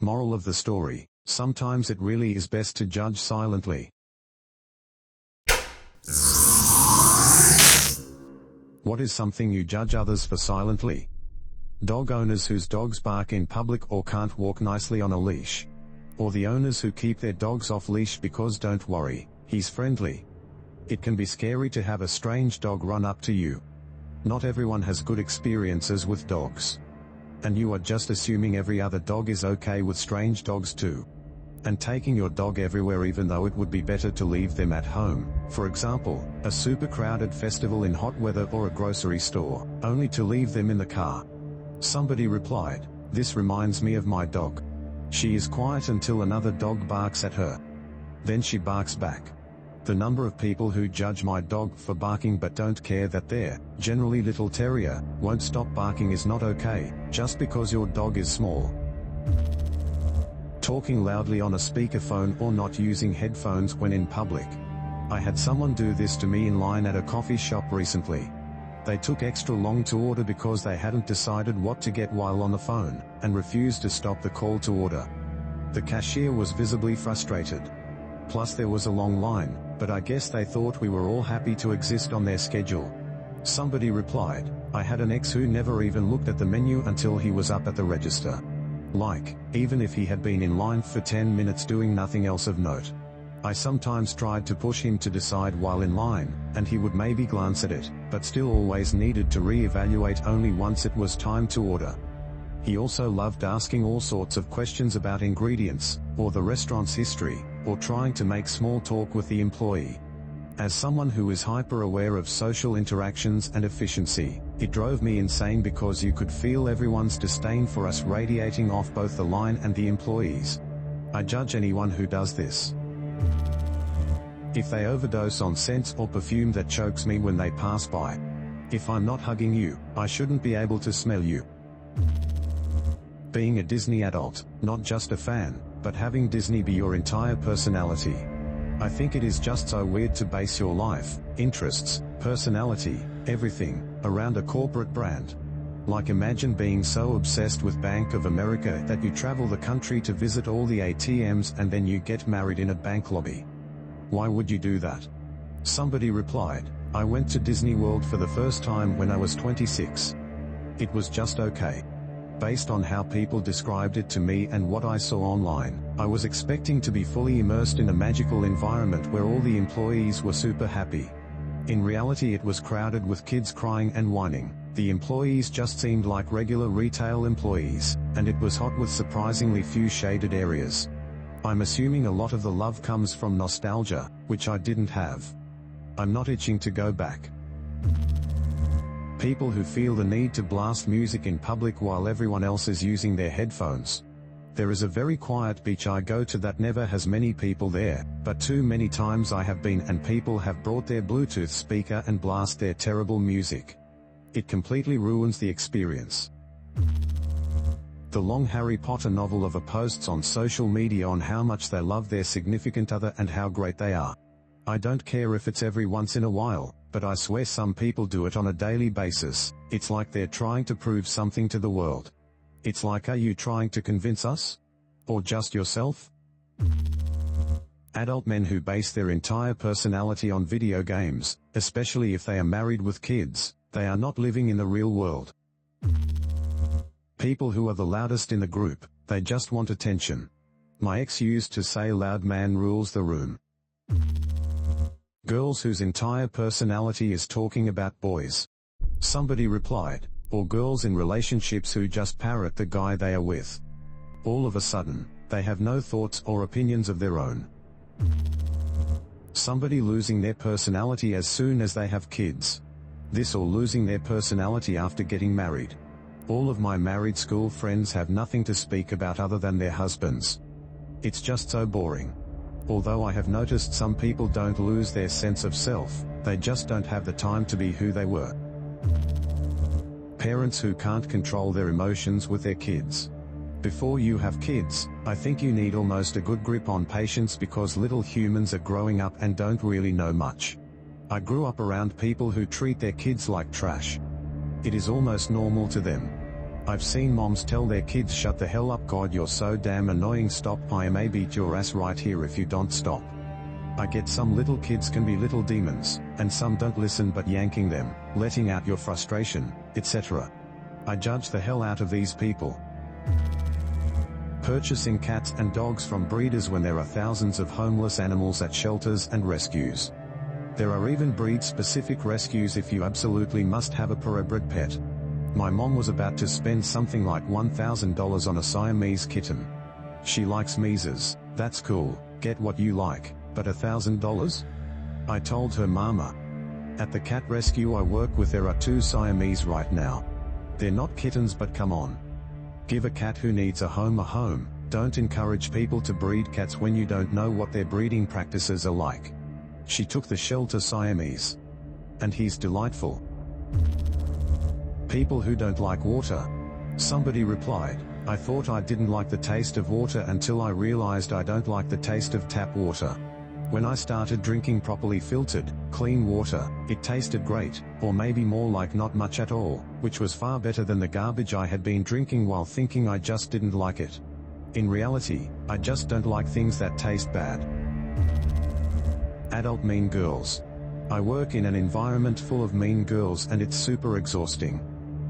Moral of the story: sometimes it really is best to judge silently. What is something you judge others for silently? Dog owners whose dogs bark in public or can't walk nicely on a leash. Or the owners who keep their dogs off leash because don't worry, he's friendly. It can be scary to have a strange dog run up to you. Not everyone has good experiences with dogs. And you are just assuming every other dog is okay with strange dogs too. And taking your dog everywhere even though it would be better to leave them at home, for example, a super crowded festival in hot weather or a grocery store, only to leave them in the car. Somebody replied, "This reminds me of my dog. She is quiet until another dog barks at her. Then she barks back." The number of people who judge my dog for barking but don't care that their, generally little terrier, won't stop barking is not okay, just because your dog is small. Talking loudly on a speakerphone or not using headphones when in public. I had someone do this to me in line at a coffee shop recently. They took extra long to order because they hadn't decided what to get while on the phone, and refused to stop the call to order. The cashier was visibly frustrated. Plus there was a long line, but I guess they thought we were all happy to exist on their schedule. Somebody replied, "I had an ex who never even looked at the menu until he was up at the register. Like, even if he had been in line for 10 minutes doing nothing else of note. I sometimes tried to push him to decide while in line, and he would maybe glance at it, but still always needed to re-evaluate only once it was time to order. He also loved asking all sorts of questions about ingredients, or the restaurant's history, or trying to make small talk with the employee. As someone who is hyper-aware of social interactions and efficiency, it drove me insane because you could feel everyone's disdain for us radiating off both the line and the employees. I judge anyone who does this. If they overdose on scents or perfume that chokes me when they pass by. If I'm not hugging you, I shouldn't be able to smell you. Being a Disney adult, not just a fan, but having Disney be your entire personality. I think it is just so weird to base your life, interests, personality, everything, around a corporate brand. Like imagine being so obsessed with Bank of America that you travel the country to visit all the ATMs and then you get married in a bank lobby. Why would you do that? Somebody replied, "I went to Disney World for the first time when I was 26. It was just okay." Based on how people described it to me and what I saw online, I was expecting to be fully immersed in a magical environment where all the employees were super happy. In reality it was crowded with kids crying and whining. The employees just seemed like regular retail employees, and it was hot with surprisingly few shaded areas. I'm assuming a lot of the love comes from nostalgia, which I didn't have. I'm not itching to go back. People who feel the need to blast music in public while everyone else is using their headphones. There is a very quiet beach I go to that never has many people there, but too many times I have been and people have brought their Bluetooth speaker and blast their terrible music. It completely ruins the experience. The long Harry Potter novel of posts on social media on how much they love their significant other and how great they are. I don't care if it's every once in a while, but I swear some people do it on a daily basis. It's like they're trying to prove something to the world. It's like, are you trying to convince us? Or just yourself? Adult men who base their entire personality on video games, especially if they are married with kids, they are not living in the real world. People who are the loudest in the group, they just want attention. My ex used to say loud man rules the room. Girls whose entire personality is talking about boys. Somebody replied, or girls in relationships who just parrot the guy they are with. All of a sudden, they have no thoughts or opinions of their own. Somebody losing their personality as soon as they have kids. This or losing their personality after getting married. All of my married school friends have nothing to speak about other than their husbands. It's just so boring. Although I have noticed some people don't lose their sense of self, they just don't have the time to be who they were. Parents who can't control their emotions with their kids. Before you have kids, I think you need almost a good grip on patience because little humans are growing up and don't really know much. I grew up around people who treat their kids like trash. It is almost normal to them. I've seen moms tell their kids, shut the hell up, God you're so damn annoying, stop, I may beat your ass right here if you don't stop. I get some little kids can be little demons, and some don't listen but yanking them, letting out your frustration, etc. I judge the hell out of these people. Purchasing cats and dogs from breeders when there are thousands of homeless animals at shelters and rescues. There are even breed-specific rescues if you absolutely must have a purebred pet. My mom was about to spend something like $1,000 on a Siamese kitten. She likes Mises, that's cool, get what you like, but $1,000? I told her, Mama. At the cat rescue I work with there are 2 Siamese right now. They're not kittens, but come on. Give a cat who needs a home, don't encourage people to breed cats when you don't know what their breeding practices are like. She took the shelter Siamese. And he's delightful. People who don't like water. Somebody replied, I thought I didn't like the taste of water until I realized I don't like the taste of tap water. When I started drinking properly filtered, clean water, it tasted great, or maybe more like not much at all, which was far better than the garbage I had been drinking while thinking I just didn't like it. In reality, I just don't like things that taste bad. Adult mean girls. I work in an environment full of mean girls and it's super exhausting.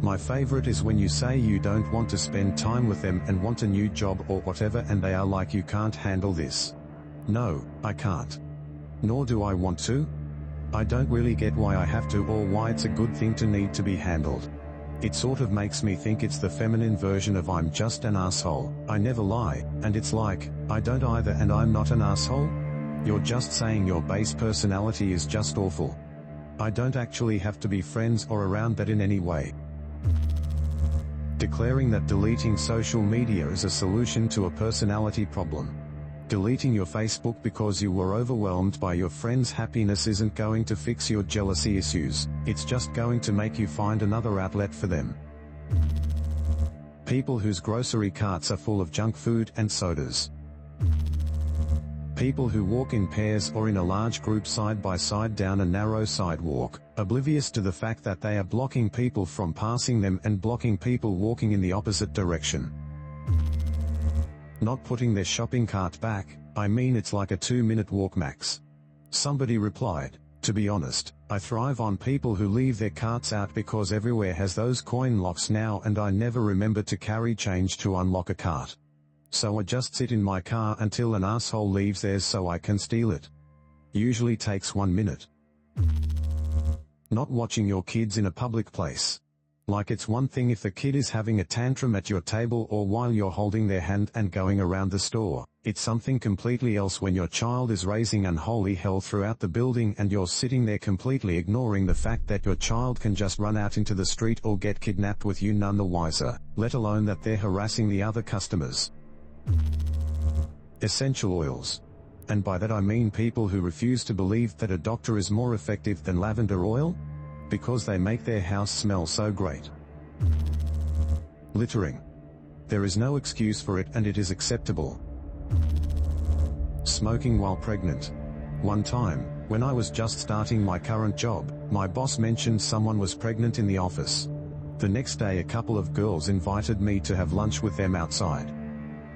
My favorite is when you say you don't want to spend time with them and want a new job or whatever and they are like, you can't handle this. No, I can't. Nor do I want to. I don't really get why I have to or why it's a good thing to need to be handled. It sort of makes me think it's the feminine version of I'm just an asshole, I never lie, and it's like, I don't either and I'm not an asshole? You're just saying your base personality is just awful. I don't actually have to be friends or around that in any way. Declaring that deleting social media is a solution to a personality problem. Deleting your Facebook because you were overwhelmed by your friend's happiness isn't going to fix your jealousy issues, it's just going to make you find another outlet for them. People whose grocery carts are full of junk food and sodas. People who walk in pairs or in a large group side by side down a narrow sidewalk, oblivious to the fact that they are blocking people from passing them and blocking people walking in the opposite direction. Not putting their shopping cart back, I mean it's like a 2-minute walk max. Somebody replied, to be honest, I thrive on people who leave their carts out because everywhere has those coin locks now and I never remember to carry change to unlock a cart. So I just sit in my car until an asshole leaves theirs so I can steal it. Usually takes 1 minute. Not watching your kids in a public place. Like it's one thing if the kid is having a tantrum at your table or while you're holding their hand and going around the store, it's something completely else when your child is raising unholy hell throughout the building and you're sitting there completely ignoring the fact that your child can just run out into the street or get kidnapped with you none the wiser, let alone that they're harassing the other customers. Essential oils. And by that I mean people who refuse to believe that a doctor is more effective than lavender oil? Because they make their house smell so great. Littering. There is no excuse for it and it is acceptable. Smoking while pregnant. One time, when I was just starting my current job, my boss mentioned someone was pregnant in the office. The next day a couple of girls invited me to have lunch with them outside.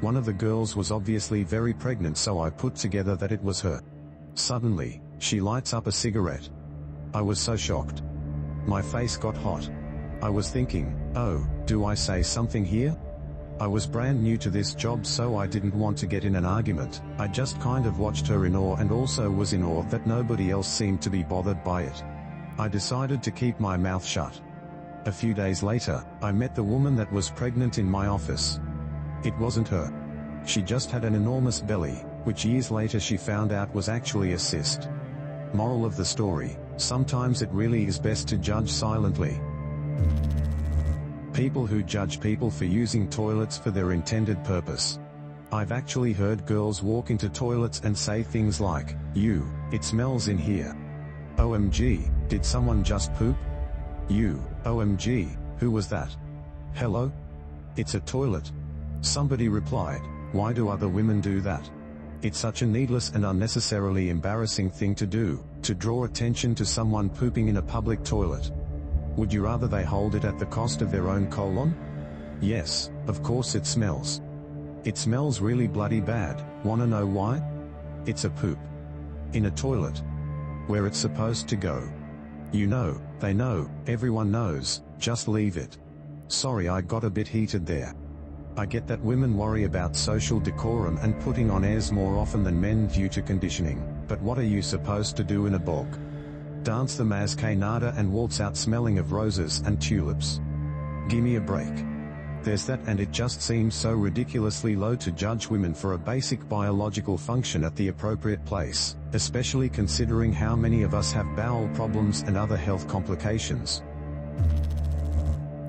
One of the girls was obviously very pregnant so I put together that it was her. Suddenly, she lights up a cigarette. I was so shocked. My face got hot. I was thinking, oh, do I say something here? I was brand new to this job so I didn't want to get in an argument, I just kind of watched her in awe and also was in awe that nobody else seemed to be bothered by it. I decided to keep my mouth shut. A few days later, I met the woman that was pregnant in my office. It wasn't her. She just had an enormous belly, which years later she found out was actually a cyst. Moral of the story, sometimes it really is best to judge silently. People who judge people for using toilets for their intended purpose. I've actually heard girls walk into toilets and say things like, it smells in here. OMG, did someone just poop? OMG, who was that? Hello? It's a toilet. Somebody replied, why do other women do that? It's such a needless and unnecessarily embarrassing thing to do, to draw attention to someone pooping in a public toilet. Would you rather they hold it at the cost of their own colon? Yes, of course it smells. It smells really bloody bad. Wanna know why? It's a poop. In a toilet. Where it's supposed to go. You know, they know, everyone knows, just leave it. Sorry, I got a bit heated there. I get that women worry about social decorum and putting on airs more often than men due to conditioning, but what are you supposed to do in a bog? Dance the masquerade and waltz out smelling of roses and tulips? Gimme a break. There's that, and it just seems so ridiculously low to judge women for a basic biological function at the appropriate place, especially considering how many of us have bowel problems and other health complications.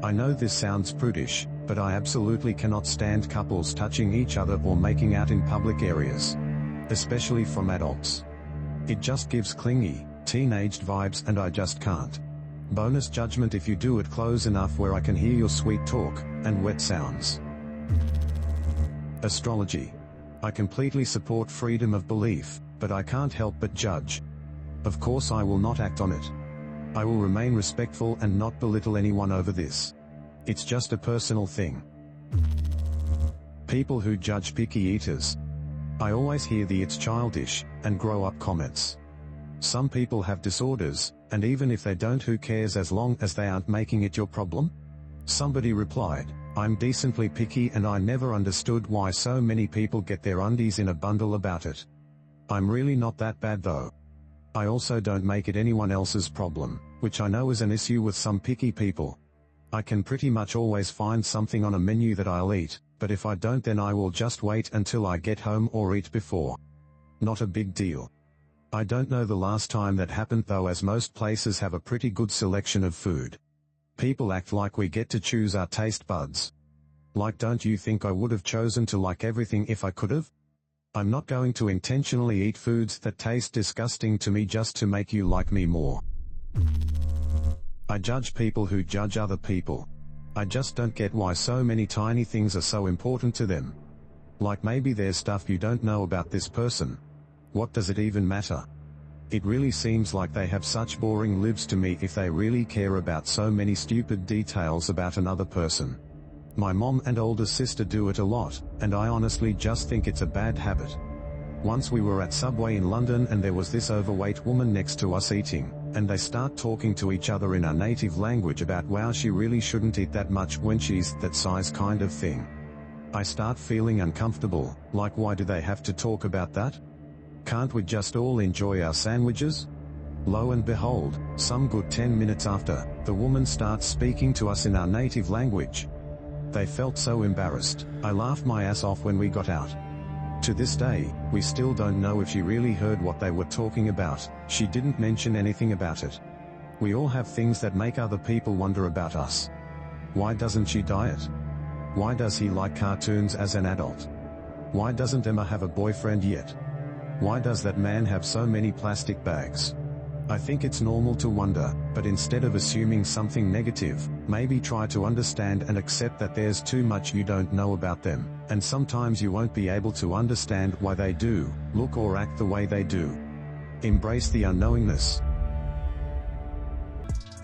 I know this sounds prudish, but I absolutely cannot stand couples touching each other or making out in public areas. Especially from adults. It just gives clingy, teenaged vibes and I just can't. Bonus judgment if you do it close enough where I can hear your sweet talk, and wet sounds. Astrology. I completely support freedom of belief, but I can't help but judge. Of course I will not act on it. I will remain respectful and not belittle anyone over this. It's just a personal thing. People who judge picky eaters. I always hear the "it's childish" and grow up comments. Some people have disorders, and even if they don't, who cares as long as they aren't making it your problem? Somebody replied, "I'm decently picky and I never understood why so many people get their undies in a bundle about it. I'm really not that bad though. I also don't make it anyone else's problem, which I know is an issue with some picky people. I can pretty much always find something on a menu that I'll eat, but if I don't then I will just wait until I get home or eat before. Not a big deal." I don't know the last time that happened though, as most places have a pretty good selection of food. People act like we get to choose our taste buds. Like, don't you think I would have chosen to like everything if I could have? I'm not going to intentionally eat foods that taste disgusting to me just to make you like me more. I judge people who judge other people. I just don't get why so many tiny things are so important to them. Like, maybe there's stuff you don't know about this person. What does it even matter? It really seems like they have such boring lives to me if they really care about so many stupid details about another person. My mom and older sister do it a lot, and I honestly just think it's a bad habit. Once we were at Subway in London and there was this overweight woman next to us eating, and they start talking to each other in our native language about wow, she really shouldn't eat that much when she's that size kind of thing. I start feeling uncomfortable, like why do they have to talk about that? Can't we just all enjoy our sandwiches? Lo and behold, some good 10 minutes after, the woman starts speaking to us in our native language. They felt so embarrassed. I laughed my ass off when we got out. To this day, we still don't know if she really heard what they were talking about. She didn't mention anything about it. We all have things that make other people wonder about us. Why doesn't she diet? Why does he like cartoons as an adult? Why doesn't Emma have a boyfriend yet? Why does that man have so many plastic bags? I think it's normal to wonder, but instead of assuming something negative, maybe try to understand and accept that there's too much you don't know about them, and sometimes you won't be able to understand why they do, look or act the way they do. Embrace the unknowingness.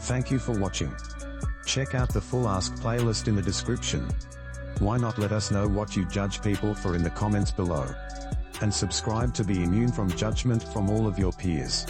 Thank you for watching. Check out the full Ask playlist in the description. Why not let us know what you judge people for in the comments below? And subscribe to be immune from judgment from all of your peers.